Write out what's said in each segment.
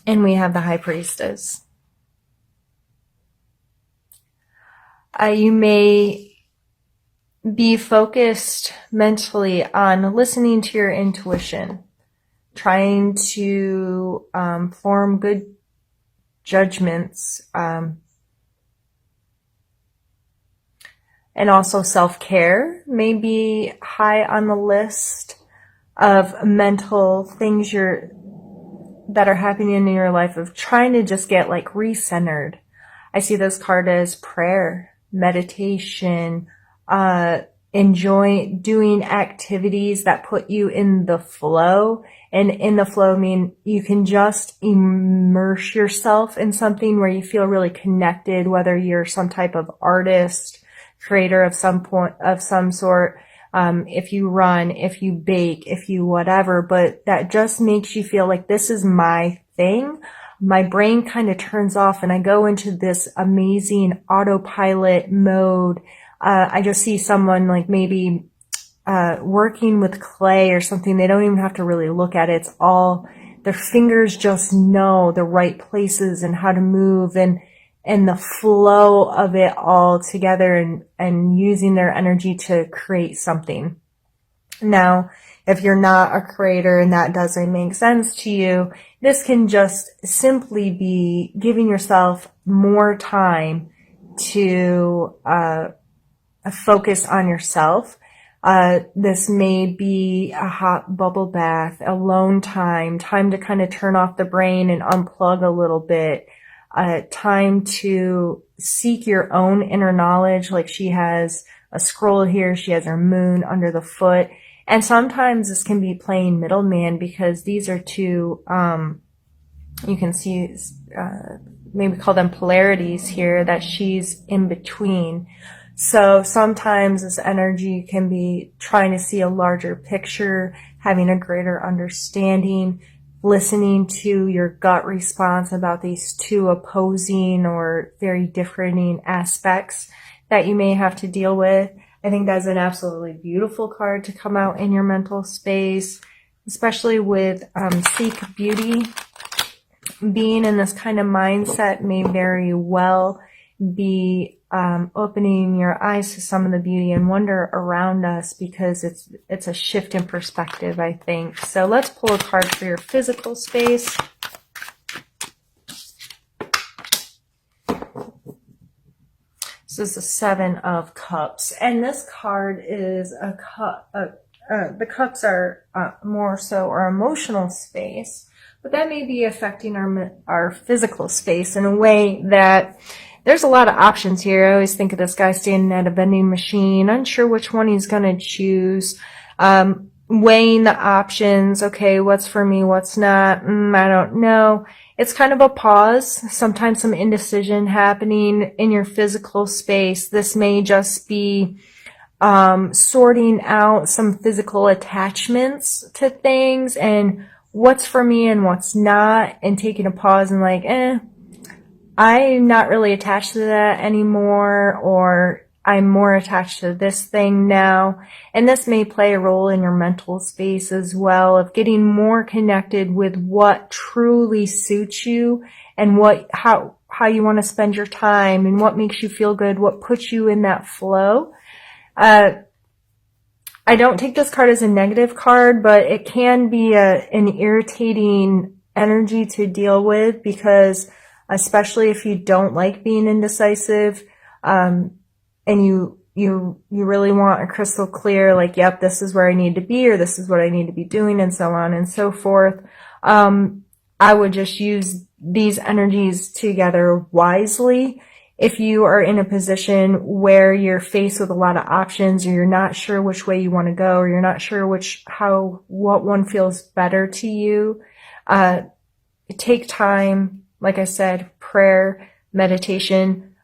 And we have the High Priestess. You may be focused mentally on listening to your intuition, trying to form good judgments, and also self-care may be high on the list of mental things that are happening in your life, of trying to just get like recentered. I see this card as prayer, meditation, enjoy doing activities that put you in the flow. And in the flow, I mean, you can just immerse yourself in something where you feel really connected, whether you're some type of artist, creator of some sort, if you run, if you bake, if you whatever, but that just makes you feel like this is my thing. My brain kind of turns off and I go into this amazing autopilot mode. I just see someone like maybe working with clay or something. They don't even have to really look at it. It's all, their fingers just know the right places and how to move, and the flow of it all together, and using their energy to create something. Now, if you're not a creator and that doesn't make sense to you, this can just simply be giving yourself more time to focus on yourself. This may be a hot bubble bath, alone time to kind of turn off the brain and unplug a little bit, time to seek your own inner knowledge. Like she has a scroll here, she has her moon under the foot. And sometimes this can be playing middleman, because these are two, you can see, maybe call them polarities here, that she's in between. So sometimes this energy can be trying to see a larger picture, having a greater understanding, listening to your gut response about these two opposing or very differing aspects that you may have to deal with. I think that's an absolutely beautiful card to come out in your mental space, especially with Seek Beauty. Being in this kind of mindset may very well be opening your eyes to some of the beauty and wonder around us, because it's a shift in perspective, I think. So let's pull a card for your physical space. This is the Seven of Cups, and this card is a cup. The cups are more so our emotional space, but that may be affecting our physical space in a way that there's a lot of options here. I always think of this guy standing at a vending machine, unsure which one he's going to choose, weighing the options. Okay, what's for me, what's not? I don't know. It's kind of a pause, sometimes some indecision happening in your physical space. This may just be sorting out some physical attachments to things and what's for me and what's not, and taking a pause and like, I'm not really attached to that anymore, or I'm more attached to this thing now. And this may play a role in your mental space as well, of getting more connected with what truly suits you and how you want to spend your time and what makes you feel good, what puts you in that flow. I don't take this card as a negative card, but it can be an irritating energy to deal with, because especially if you don't like being indecisive, and you really want a crystal clear, like, yep, this is where I need to be, or this is what I need to be doing, and so on and so forth. I would just use these energies together wisely. If you are in a position where you're faced with a lot of options, or you're not sure which way you want to go, or you're not sure what one feels better to you, take time, like I said, prayer, meditation,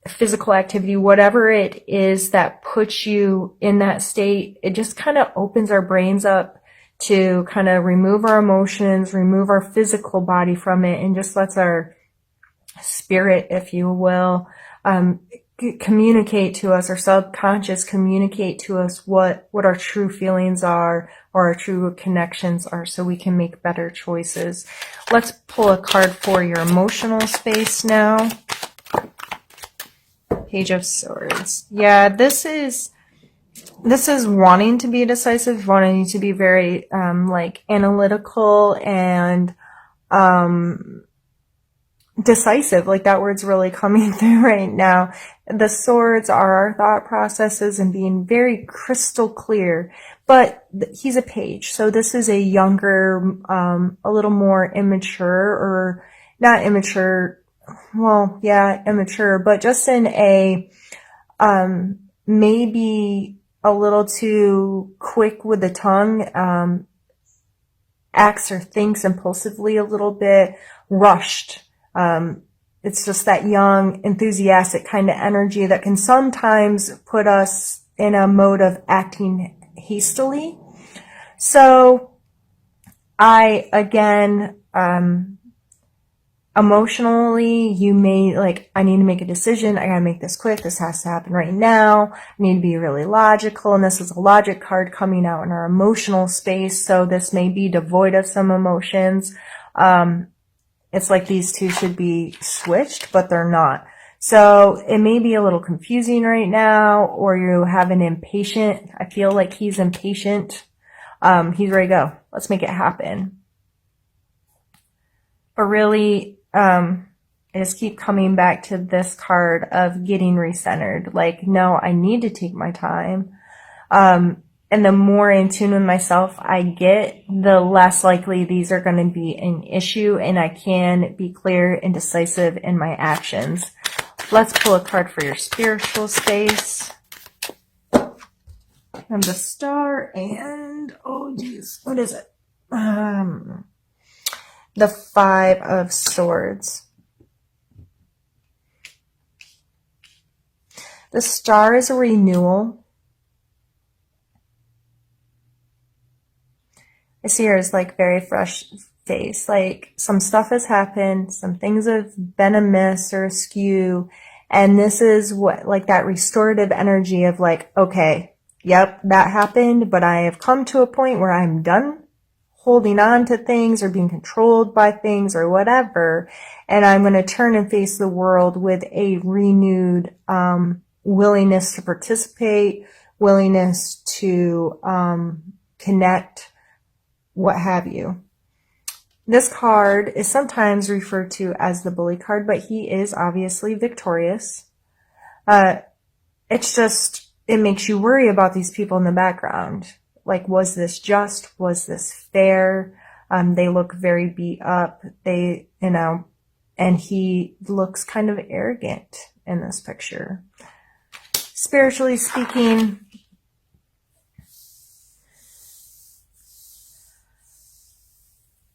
physical activity, whatever it is that puts you in that state. It just kind of opens our brains up to kind of remove our emotions, remove our physical body from it, and just lets our spirit, if you will, communicate to us, our subconscious communicate to us what our true feelings are or our true connections are, so we can make better choices. Let's pull a card for your emotional space now. Page of Swords. Yeah, this is wanting to be decisive, wanting to be very like analytical and decisive. Like, that word's really coming through right now. The swords are our thought processes and being very crystal clear. But he's a page, so this is a younger, a little more immature, or not immature. Well, yeah, immature, but just in a maybe a little too quick with the tongue, acts or thinks impulsively a little bit, rushed. It's just that young, enthusiastic kind of energy that can sometimes put us in a mode of acting hastily. So again, emotionally, you may like, I need to make a decision. I gotta make this quick. This has to happen right now. I need to be really logical. And this is a logic card coming out in our emotional space. So this may be devoid of some emotions. It's like these two should be switched, but they're not. So it may be a little confusing right now, or you have an impatient. I feel like he's impatient. He's ready to go. Let's make it happen. But really, I just keep coming back to this card of getting recentered. Like, no, I need to take my time. And the more in tune with myself I get, the less likely these are going to be an issue, and I can be clear and decisive in my actions. Let's pull a card for your spiritual space. And the Star and, oh geez, what is it? The Five of Swords. The Star is a renewal. I see her as like very fresh face. Like, some stuff has happened, some things have been amiss or askew, and this is what, like, that restorative energy of like, okay, yep, that happened, but I have come to a point where I'm done holding on to things or being controlled by things or whatever, and I'm going to turn and face the world with a renewed willingness to participate, willingness to connect, what have you. This card is sometimes referred to as the bully card, but he is obviously victorious. It's just, it makes you worry about these people in the background. Like, was this just? Was this fair? They look very beat up. And he looks kind of arrogant in this picture. Spiritually speaking,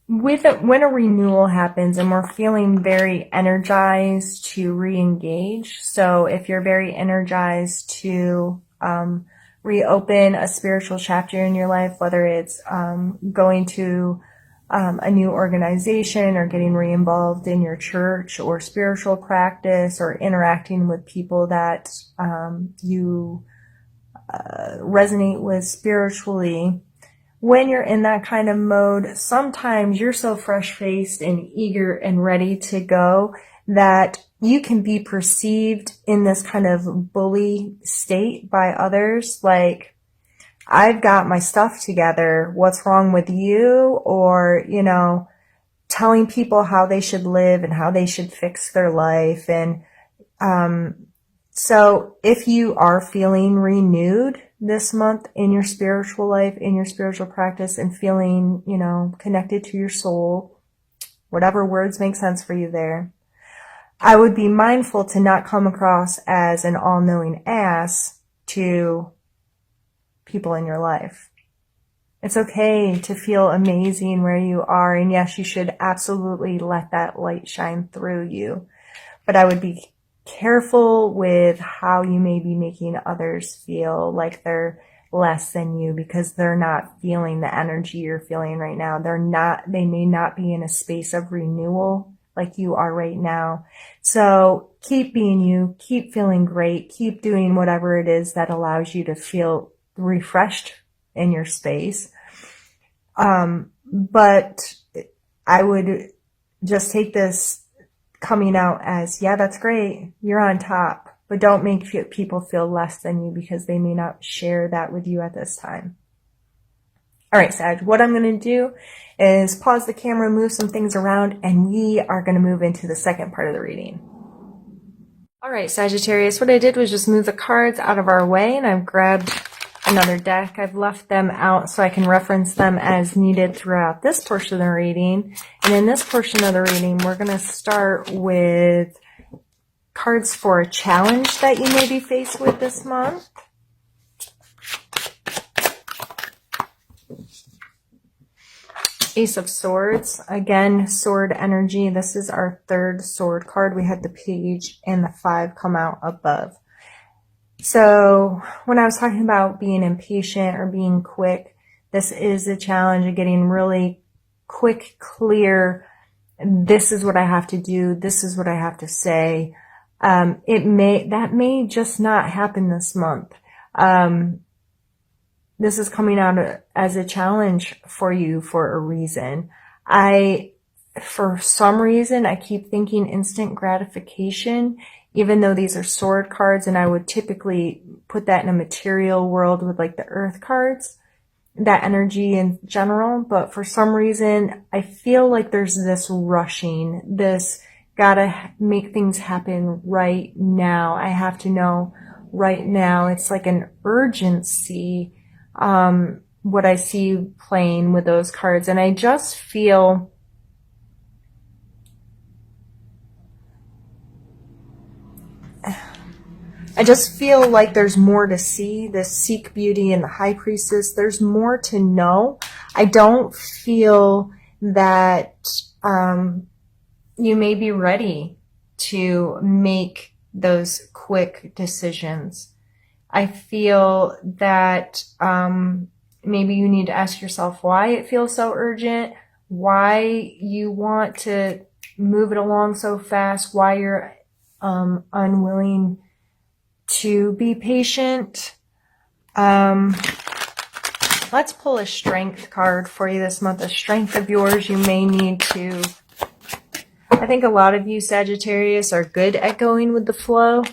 when a renewal happens and we're feeling very energized to re-engage, so if you're very energized to reopen a spiritual chapter in your life, whether it's going to a new organization or getting re-involved in your church or spiritual practice or interacting with people that you resonate with spiritually, when you're in that kind of mode, sometimes you're so fresh-faced and eager and ready to go that you can be perceived in this kind of bully state by others. Like, I've got my stuff together. What's wrong with you? Or, telling people how they should live and how they should fix their life. And so if you are feeling renewed this month in your spiritual life, in your spiritual practice, and feeling, connected to your soul, whatever words make sense for you there, I would be mindful to not come across as an all-knowing ass to people in your life. It's okay to feel amazing where you are, and yes, you should absolutely let that light shine through you. But I would be careful with how you may be making others feel like they're less than you because they're not feeling the energy you're feeling right now. They may not be in a space of renewal like you are right now. So keep being you, keep feeling great, keep doing whatever it is that allows you to feel refreshed in your space. But I would just take this coming out as, yeah, that's great. You're on top, but don't make people feel less than you because they may not share that with you at this time. All right, Sag, what I'm going to do is pause the camera, move some things around, and we are going to move into the second part of the reading. All right, Sagittarius, what I did was just move the cards out of our way, and I've grabbed another deck. I've left them out so I can reference them as needed throughout this portion of the reading. And in this portion of the reading, we're going to start with cards for a challenge that you may be faced with this month. Ace of Swords, again, sword energy. This is our third sword card. We had the page and the 5 come out above. So when I was talking about being impatient or being quick, this is a challenge of getting really quick, clear. This is what I have to do. This is what I have to say. That may just not happen this month. This is coming out as a challenge for you for a reason. For some reason, I keep thinking instant gratification, even though these are sword cards, and I would typically put that in a material world with like the earth cards, that energy in general. But for some reason, I feel like there's this rushing, this gotta make things happen right now. I have to know right now. It's like an urgency. What I see playing with those cards. And I just feel like there's more to see. This Seek Beauty and the High Priestess, there's more to know. I don't feel that you may be ready to make those quick decisions. I feel that maybe you need to ask yourself why it feels so urgent, why you want to move it along so fast, why you're unwilling to be patient. Let's pull a strength card for you this month, a strength of yours you may need to. I think a lot of you Sagittarius are good at going with the flow.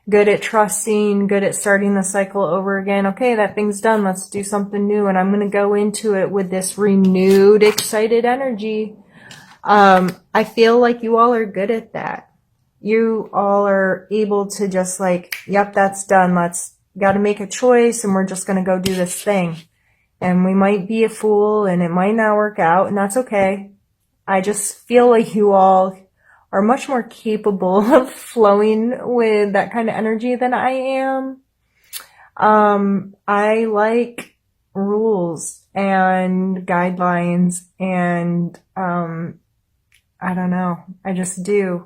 Good at trusting, good at starting the cycle over again. Okay, that thing's done. Let's do something new. And I'm going to go into it with this renewed, excited energy. I feel like you all are good at that. You all are able to just like, yep, that's done. Got to make a choice and we're just going to go do this thing. And we might be a fool and it might not work out, and that's okay. I just feel like you all are much more capable of flowing with that kind of energy than I am. I like rules and guidelines and, I don't know. I just do.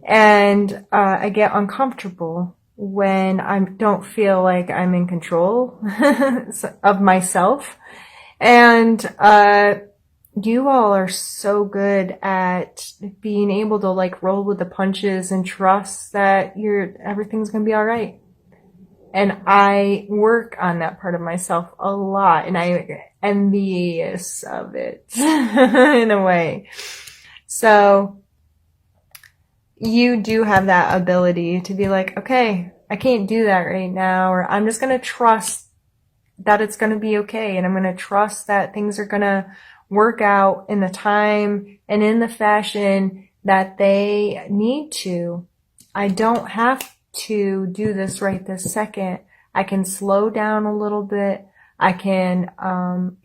And, I get uncomfortable when I don't feel like I'm in control of myself. And, you all are so good at being able to like roll with the punches and trust that everything's going to be all right. And I work on that part of myself a lot, and I'm envious of it in a way. So you do have that ability to be like, okay, I can't do that right now, or I'm just going to trust that it's going to be okay. And I'm going to trust that things are going to work out in the time and in the fashion that they need to. I don't have to do this right this second. I can slow down a little bit. I can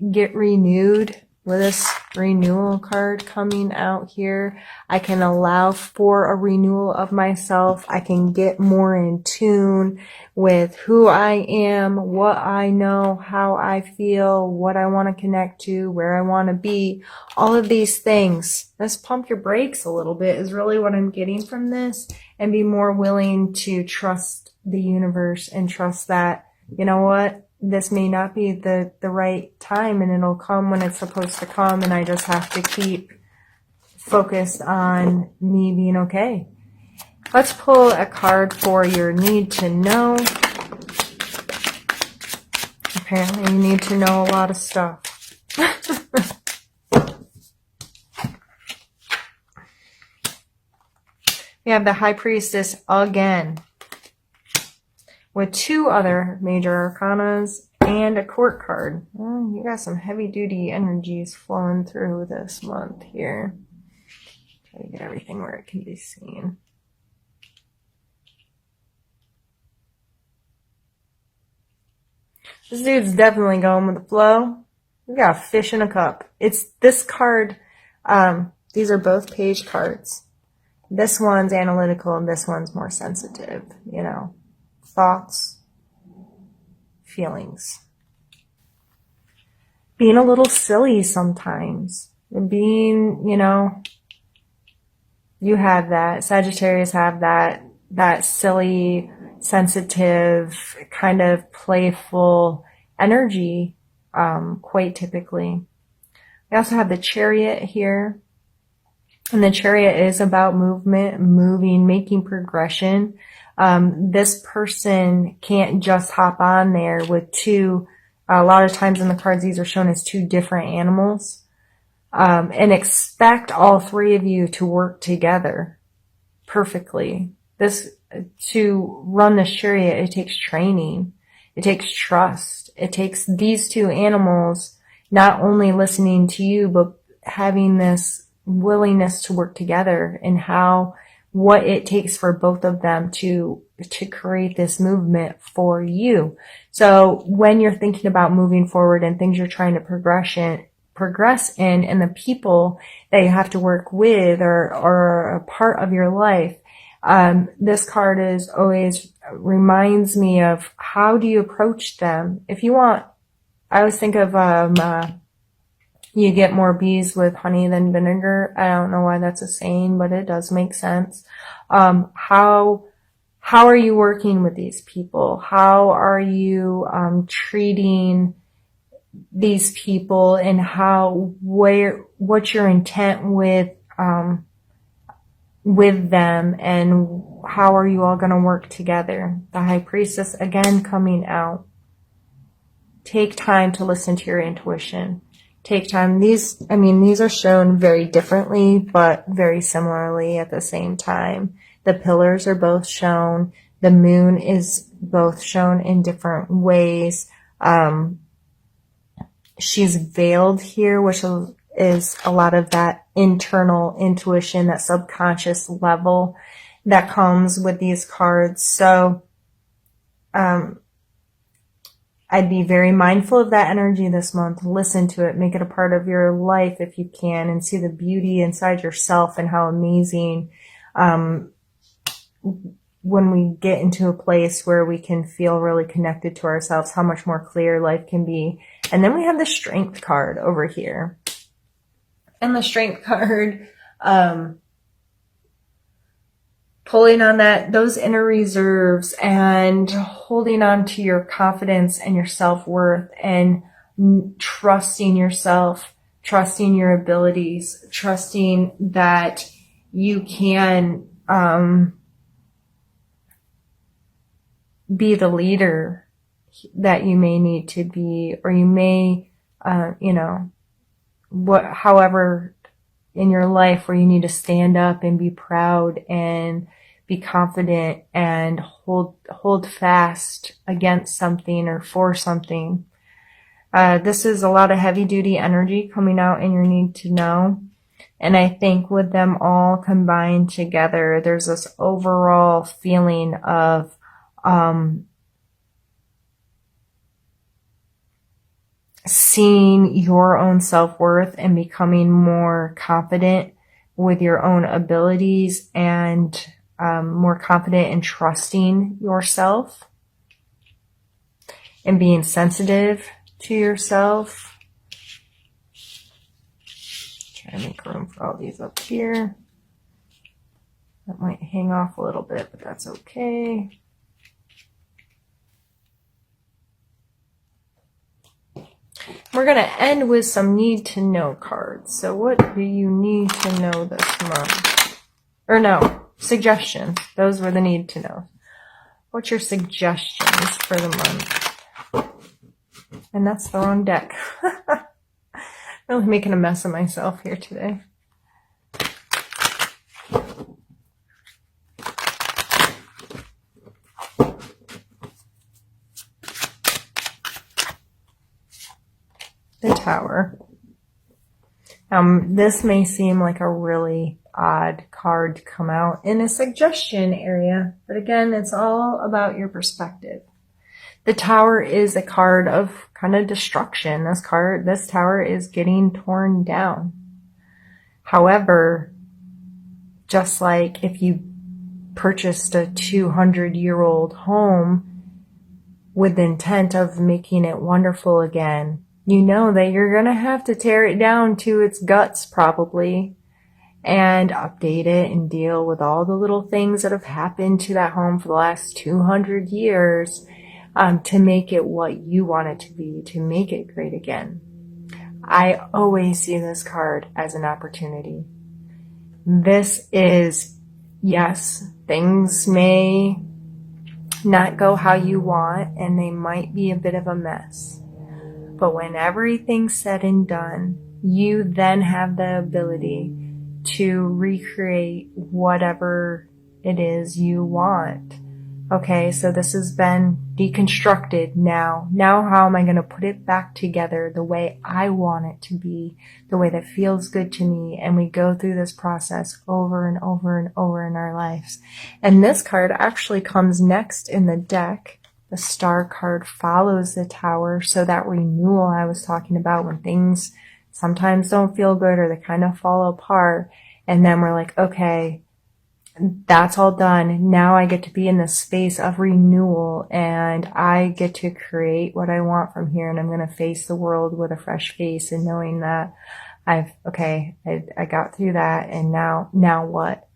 get renewed with this renewal card coming out here. I can allow for a renewal of myself. I can get more in tune with who I am, what I know, how I feel, what I want to connect to, where I want to be. All of these things. Let's pump your brakes a little bit is really what I'm getting from this, and be more willing to trust the universe and trust that, you know what? This may not be the right time, and it'll come when it's supposed to come, and I just have to keep focused on me being okay. Let's pull a card for your need to know. Apparently you need to know a lot of stuff. We have the High Priestess again, with 2 other major arcanas and a court card. Oh, you got some heavy duty energies flowing through this month here. Try to get everything where it can be seen. This dude's definitely going with the flow. We got a fish in a cup. It's this card. These are both page cards. This one's analytical and this one's more sensitive, you know, thoughts, feelings. Being a little silly sometimes. Being, you know, you have that. Sagittarius have that silly, sensitive, kind of playful energy, quite typically. We also have the Chariot here. And the Chariot is about movement, moving, making progression. This person can't just hop on there with 2. A lot of times in the cards, these are shown as 2 different animals. And expect all 3 of you to work together perfectly. To run the Chariot, it takes training. It takes trust. It takes these 2 animals not only listening to you, but having this willingness to work together, and what it takes for both of them to create this movement for you. So when you're thinking about moving forward and things you're trying to progress in, and the people that you have to work with or a part of your life, this card is always reminds me of how do you approach them. If you want, I always think of you get more bees with honey than vinegar. I don't know why that's a saying, but it does make sense. How are you working with these people? How are you treating these people, and what's your intent with them, and how are you all going to work together? The High Priestess again coming out. Take time to listen to your intuition. Take time. These are shown very differently, but very similarly at the same time. The pillars are both shown. The moon is both shown in different ways. She's veiled here, which is a lot of that internal intuition, that subconscious level that comes with these cards. So, I'd be very mindful of that energy this month. Listen to it. Make it a part of your life if you can, and see the beauty inside yourself and how amazing, when we get into a place where we can feel really connected to ourselves, how much more clear life can be. And then we have the Strength card over here. And the Strength card, pulling on those inner reserves and holding on to your confidence and your self-worth, and trusting yourself, trusting your abilities, trusting that you can be the leader that you may need to be, or you may, however in your life where you need to stand up and be proud and be confident and hold fast against something or for something. This is a lot of heavy duty energy coming out in your need to know. And I think with them all combined together, there's this overall feeling of, seeing your own self-worth and becoming more confident with your own abilities, and more confident in trusting yourself and being sensitive to yourself. Try to make room for all these up here. That might hang off a little bit, but that's okay. We're going to end with some need to know cards. So what do you need to know this month? Or no, suggestions. Those were the need to know. What's your suggestions for the month? And that's the wrong deck. I'm making a mess of myself here today. The Tower. This may seem like a really odd card to come out in a suggestion area, but again, it's all about your perspective. The Tower is a card of kind of destruction. This tower is getting torn down. However, just like if you purchased a 200-year-old home with the intent of making it wonderful again, you know that you're going to have to tear it down to its guts probably and update it and deal with all the little things that have happened to that home for the last 200 years to make it what you want it to be, to make it great again. I always see this card as an opportunity. This is, yes, things may not go how you want and they might be a bit of a mess. But when everything's said and done, you then have the ability to recreate whatever it is you want. Okay, so this has been deconstructed now. Now how am I going to put it back together the way I want it to be, the way that feels good to me? And we go through this process over and over and over in our lives. And this card actually comes next in the deck. The Star card follows the Tower, so that renewal I was talking about when things sometimes don't feel good or they kind of fall apart, and then we're like, okay, that's all done. Now I get to be in this space of renewal and I get to create what I want from here, and I'm going to face the world with a fresh face and knowing that I got through that, and now what?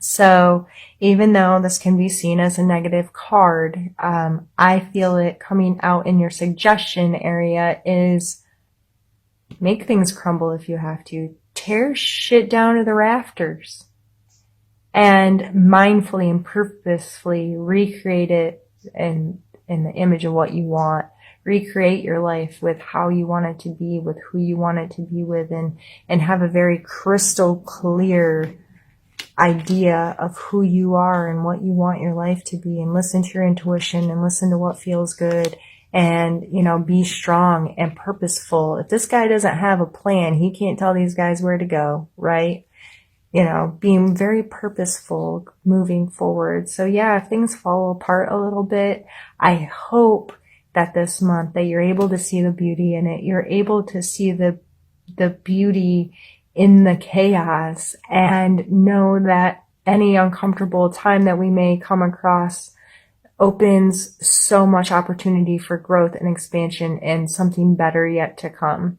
So even though this can be seen as a negative card, I feel it coming out in your suggestion area is make things crumble if you have to. Tear shit down to the rafters and mindfully and purposefully recreate it in the image of what you want. Recreate your life with how you want it to be, with who you want it to be with, and have a very crystal clear idea of who you are and what you want your life to be, and listen to your intuition and listen to what feels good, and be strong and purposeful. If this guy doesn't have a plan, he can't tell these guys where to go, right? Being very purposeful moving forward. So yeah, if things fall apart a little bit, I hope that this month that you're able to see the beauty in it. You're able to see the beauty in the chaos, and know that any uncomfortable time that we may come across opens so much opportunity for growth and expansion and something better yet to come.